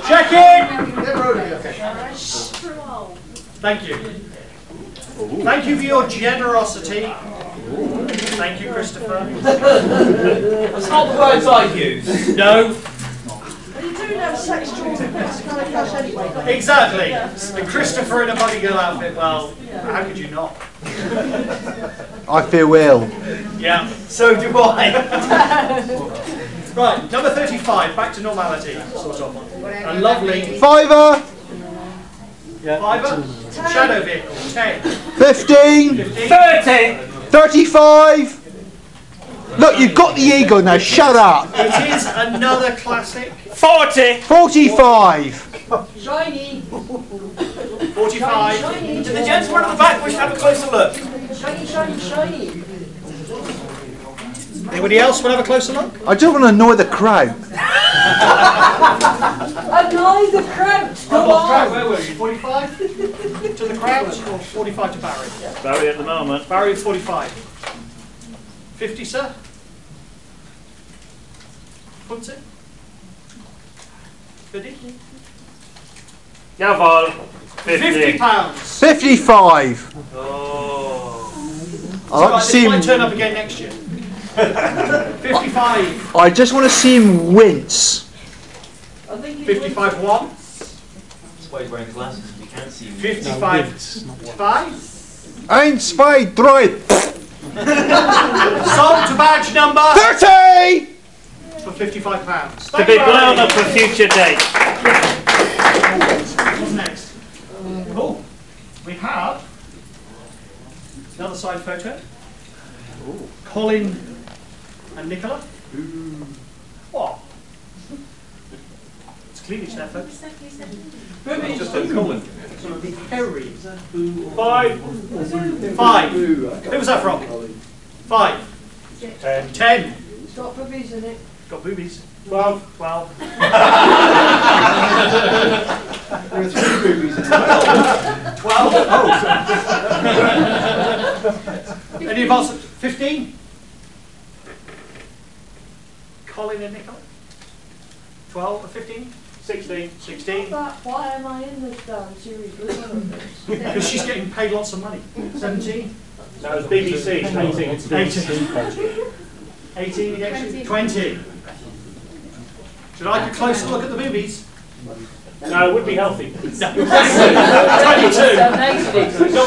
Checking! Thank you. Thank you for your generosity. Thank you, Christopher. That's not the words I use. No. You do know sex draws and bits kind of cash anyway. Exactly. And Christopher in a bunny girl outfit, well, how could you not? I feel ill. Yeah, so do I. Right, number 35, back to normality, sort of. A lovely... Fiver! Fiver? Shadow vehicle, 10. 15! 30! 35! Look, you've got the ego now. Shut up. It is another classic. 40. 45. Shiny. 45. Shiny. To the gentleman at the back, wish to have a closer look. Shiny, shiny, shiny. Anybody else want to have a closer look? I don't want to annoy the crowd. Annoy the crowd. Go on. Where were you? 45 to the crowd or 45 to Barry? Barry at the moment. Barry 45. 50, sir? Puts it? 50? Jawohl. 50 pounds. 55. Oh. I like to see might him. turn up again next year. 55. I just want to see him wince. 55 1. That's why he's wearing glasses. You can't see him. 55 5. 1, 2, 3. Sold to badge number 30! for £55. To be blown up for future date. What's next? Cool. We have another side photo. Colin and Nicola. What? It's cleanish there, folks. Just a Colin. Harry. 5. 5. Who was that from? 5. 10. It's got boobies in it. Got boobies. 12. 12. There are 3 boobies in it. 12. Any advance? 15. Colin and Nicola. 12 or 15? 16. 16. Why am I in this damn series? Because she's getting paid lots of money. 17. No, it's BBC. 18. 18 again. 20. Should I take a closer look at the boobies? No, it would be healthy. 22. Not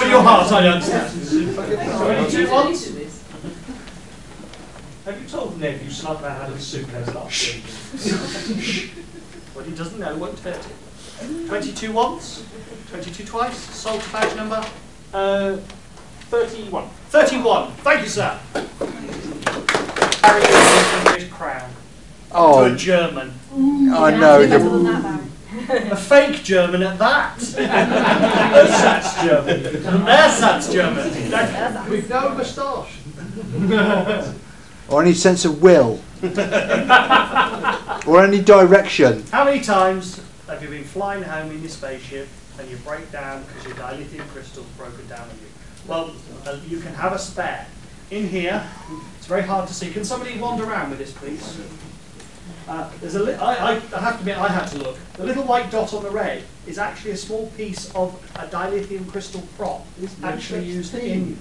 with your heart, I understand. 22 once. Have you told Ned you snuck that out of the suitcase last week? What he doesn't know won't hurt him. 22 once. 22 twice. Sold to badge number 31. 31. Thank you, sir. Harry is an English crown. Oh. To a German. I know. A fake German at that. Ersatz German. Ersatz German. With no moustache. Or any sense of will. Or any direction. How many times have you been flying home in your spaceship and you break down because your dilithium crystal's broken down on you? Well, you can have a spare. In here, it's very hard to see. Can somebody wander around with this, please? There's a I have to admit, I had to look. The little white dot on the red is actually a small piece of a dilithium crystal prop, actually used in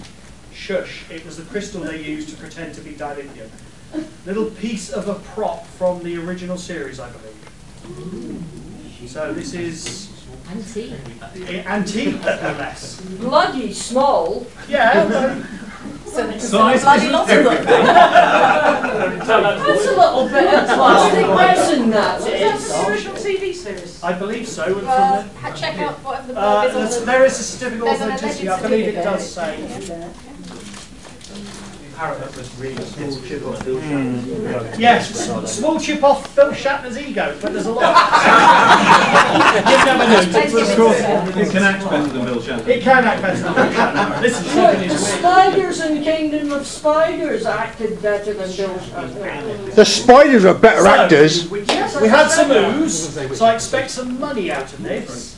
shush. It was the crystal they used to pretend to be dilithium. Little piece of a prop from the original series, I believe. So this is Antique. Antique, no less. Bloody small. Yeah. So there's Size bloody isn't lot of them. That's a little bit of plastic resin, that Is that is. from the original TV series? I believe so. And Check out whatever the from blurb is on the... there is a certificate of There's an authenticity. I alleged believe it certificate. does say. Yes, small chip off Phil Shatner's ego, but there's a lot. You never know. Of course, it can act better than Bill Shannon. It can act better than Phil Shatner. Listen, Look, something the is weird. spiders in Kingdom of Spiders acted better than Bill Shannon. The spiders are better actors. We had some ooze, so I expect some money out of this.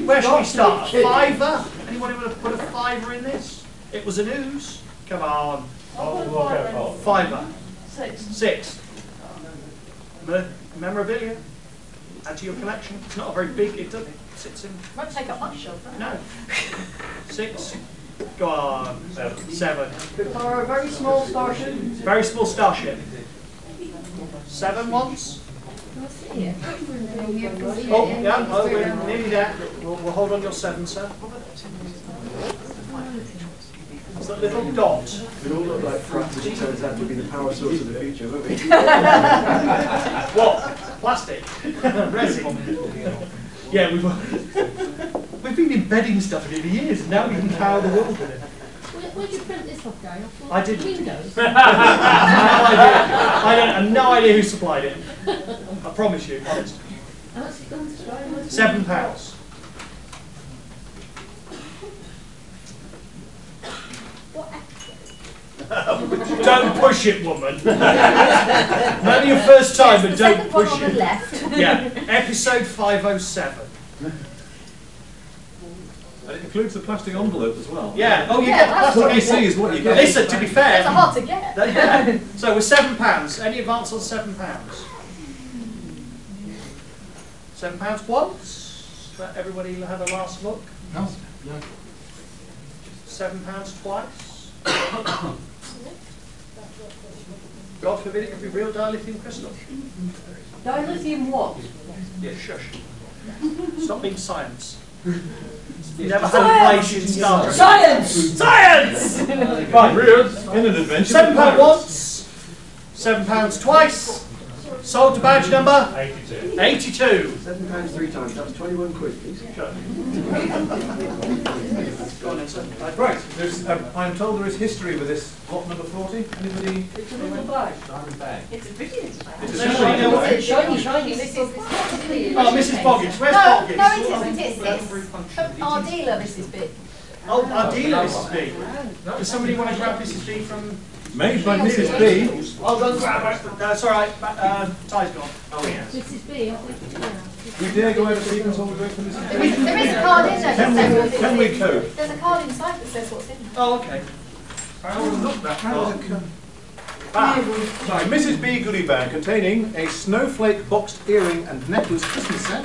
Where should we start? A fiver? Anybody want to put a fiver in this? It was an ooze. Come on. Fiver. 6. Memorabilia. Add to your collection. It's not a very big. It doesn't. Sits in. Won't take up much shelf. No. 6. Go on. 7. For a very small starship. Very small starship. 7 once. Oh, yeah. Oh, we're nearly there. We'll hold on your 7, sir. It's that little dot. We all look like frats, which turns out to be the power source of the future, won't we? What? Plastic? Resin? Yeah, we've been embedding stuff in it for years, and now we can power the world with it. Where'd you print this off, Gary? I did. Windows. I idea. I have no idea who supplied it. I promise you, honest. £7. Don't push it, woman. Maybe your first time, but don't push it. Yeah, episode 507. And it includes the plastic envelope as well. Yeah. Oh, you get plastic. What you see is what you get. Listen, to be fair, It's hard to get. Yeah. So we're £7. Any advance on £7? £7 once. Let everybody have a last look. No. £7 twice. God forbid it could be real dilithium crystal. Dilithium what? Yeah, shush. Stop being science. You never had inflation in Star Trek. Science! Science! Right. In an adventure. £7 once. £7 twice. Sold to badge number 82. 82. £7 3 times. That's 21 quid, please. Go on then, sir. Right. I'm told there is history with this lot number 40. Anybody? It's a little bag. Diamond bag. It's a brilliant bag. It's a shiny Shiny, shiny. This is Oh, Mrs. Boggins. Where's No, Boggins? no, it isn't. It's this. Our dealer, Mrs. B. Oh, our dealer, Mrs. B. Does somebody want to grab Mrs. B from... Made by Mrs. B. Oh, go and grab her. No, it's all right. Ty's gone. Oh, yes. Mrs. B, I think. We dare go over Stephen's Hall to wait for Mrs. B. There is a card in there that says what's in. Can we cope? There's a card inside that says what's in there. Oh, okay. I would look that far. Sorry, Mrs. B goodie bag containing a snowflake boxed earring and necklace Christmas set,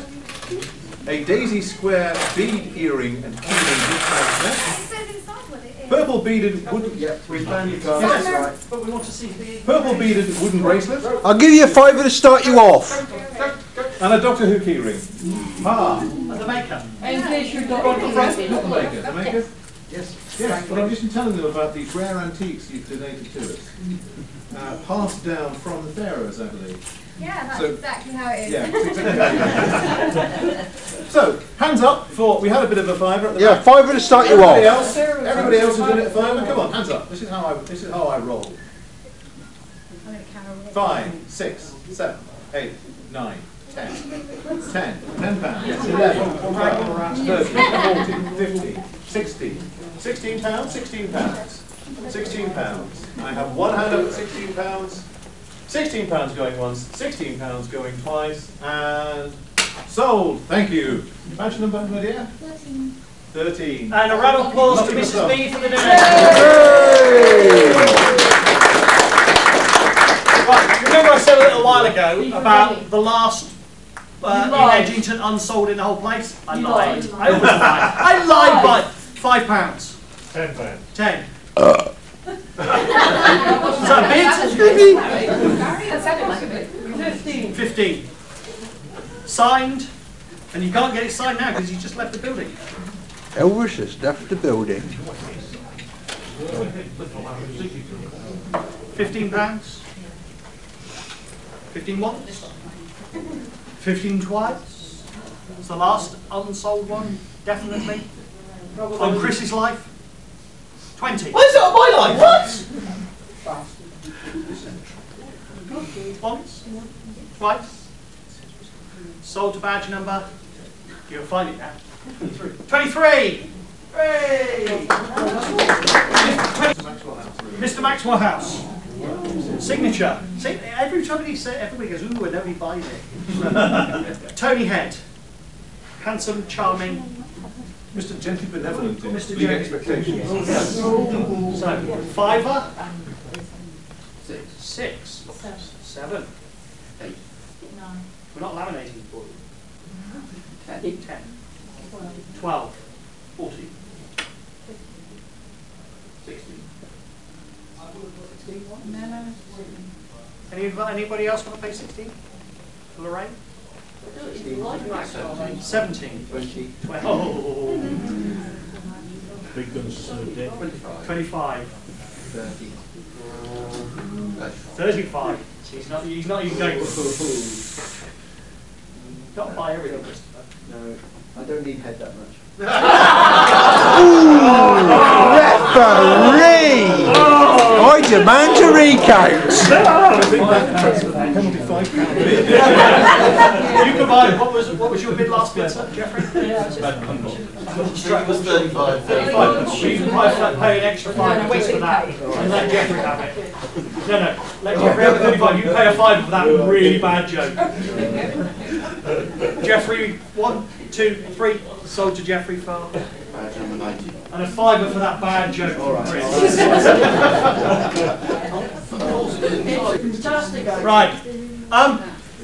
a daisy square bead earring and keyring gift bag set, It says inside what it is. purple beaded wooden. Yep, we found your card. Yes, all right. But we want to see the... Purple beaded wooden bracelet I'll give you a £5 to start you off. and a Doctor Who keyring. Ah, And the maker. In case you not don't the maker. The maker. Yes. Yes, but I'm just telling them about these rare antiques you've donated to us, passed down from the pharaohs, I believe. Yeah, that's So- exactly how it is. Yeah. That's exactly how it is. So, hands up for, we had a bit of a fiver at the Yeah, back. £5 to start you Everybody off. everybody else is in it at fiver. Come on, hands up. This is how I roll. 5, 6, 7, 8, 9, 10. 10. £10. 11, 12, 13, 14, 15, 16. £16. £16. I have one hand up at £16. £16 going once, £16 going twice, and sold. Thank you. Badge number, my dear? 13. 13. And a round of applause to Lucky Mrs. myself. B for the donation. Right, remember I said a little while ago about the last in Edgington unsold in the whole place? I lied. I always lie. I lied by £5. £10. 10. Is that a bid? 15. 15. Signed. And you can't get it signed now because you just left the building. Elvis has left the building. £15. 15 once. 15 twice. It's the last unsold one, definitely. On Chris's life. 20. Why is it on my life? What? Once. Twice. Sold to badge number. You'll find it now. 23. Hooray! Mr. Maxwell House. Signature. See, every time everybody goes, ooh, and nobody buys it. Tony Head. Handsome, charming. Mr. Gently Benevolent in Mr. Big Gently. Expectations. Oh, yes. So, fiver. 6. 7. 8. 9. We're not laminating for you. 10. 12. 14. 16. Anybody else want to pay 16? Lorraine? 17. 20. 12. Big guns are so dead. 25. 30. 35. He's not even going to. Don't buy everything, Christopher. No, I don't need head that much. Referee! I demand a recount. You can buy, what was your bid last bid, sir, Jeffrey? Strike was 35. 35. You can pay an extra £5 just for that and let Jeffrey have it. No, let Jeffrey have the 35. You can pay a £5 for that really bad joke. Jeffrey, 1, 2, 3, sold to Jeffrey for. Badge number 90. And a £5 for that bad joke. All right. Right.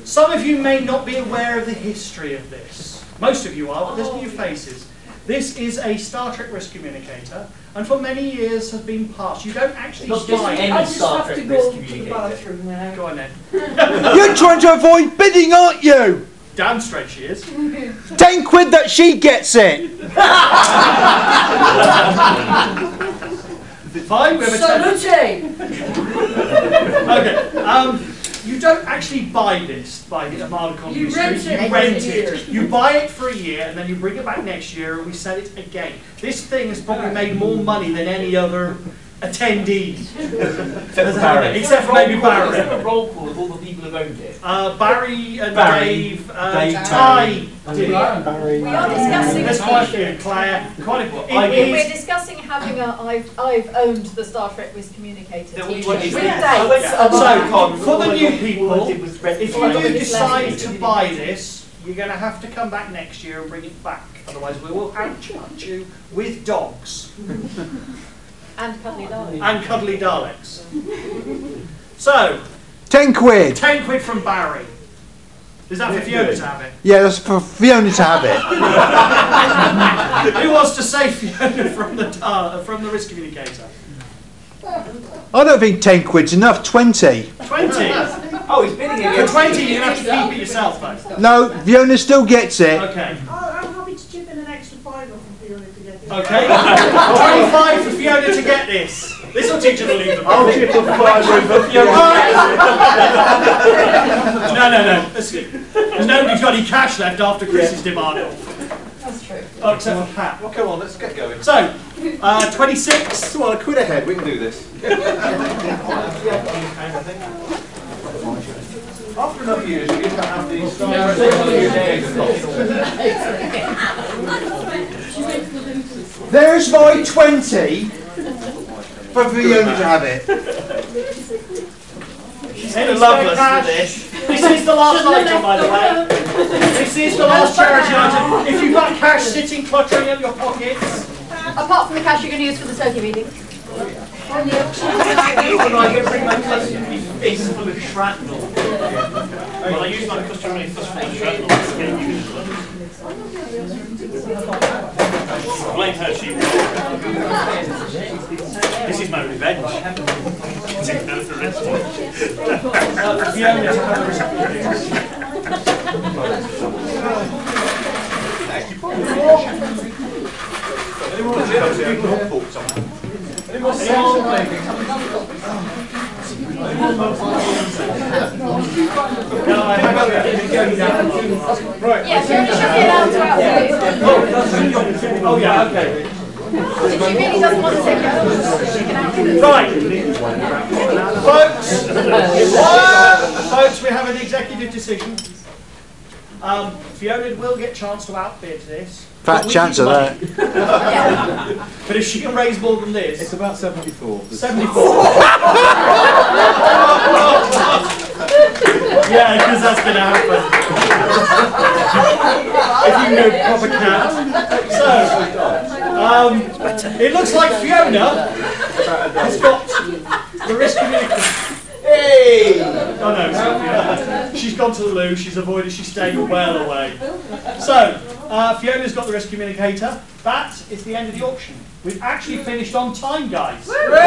Some of you may not be aware of the history of this. Most of you are, but listen to your faces. This is a Star Trek risk communicator, and for many years has been passed. You don't actually buy it. I just have to go to the bathroom now. Go on then. You're trying to avoid bidding, aren't you? Damn straight she is. 10 quid that she gets it. Fine, we have a Okay. You don't actually buy this by the Armadacon. You rent it. You rent it. You buy it for a year and then you bring it back next year and we sell it again. This thing has probably made more money than any other attendee. Except for maybe Barry. Is there a roll call of all the people who owned it? Barry and Dave, Ty did. We are discussing. There's quite a few. Claire, quite a few. We're discussing having a. I've owned the Star Trek risk communicator. So, for the new people, if you do decide to buy this, you're going to have to come back next year and bring it back. Otherwise, we will outcharge you with dogs. And cuddly Daleks. And cuddly Daleks. So. 10 quid. 10 quid from Barry. Is that for Fiona to have it? Yeah, that's for Fiona to have it. Who wants to save Fiona from the risk communicator? I don't think 10 quid's enough. 20. 20? Oh, he's bidding again. For 20, you're going to have to keep it yourself, though. No, Fiona still gets it. Okay. I'm happy to chip in an extra £5 for Fiona to get it. Okay. 25 for Fiona to get this. This will teach her to leave the I'll chip a £5 for Fiona. No. Nobody's got any cash left after Chris's demand. That's true. Oh, except for Pat. Well, come on, let's get going. So, 26. Come on, a quid ahead, we can do this. After enough years, you get to have these There's my 20 for Fiona to have it. She's going to love us for this. This is the last item, by the way. This is the last charity item. If you've got cash sitting cluttering in your pockets. Apart from the cash you're going to use for the turkey meeting. When I get bring my customary fist full of shrapnel. Well, I use my customary fist full of shrapnel. Blame her, she will. This is my revenge. Take no for rest. Right. Yeah, so you should be allowed to outbid. Oh yeah, okay. If she really doesn't want to take it home, she can outbid. Right. Folks, we have an executive decision. Fiona will get a chance to outbid this. Fat chance of that. But if she can raise more than this... It's about 74. 74. Yeah, because that's going to happen. If you know proper cat. So, it looks like Fiona has got the risk communicator. Hey! Oh no, it's not Fiona. She's gone to the loo, she's avoided, she's staying well away. So, Fiona's got the risk communicator. That is the end of the auction. We've actually finished on time, guys. Hooray!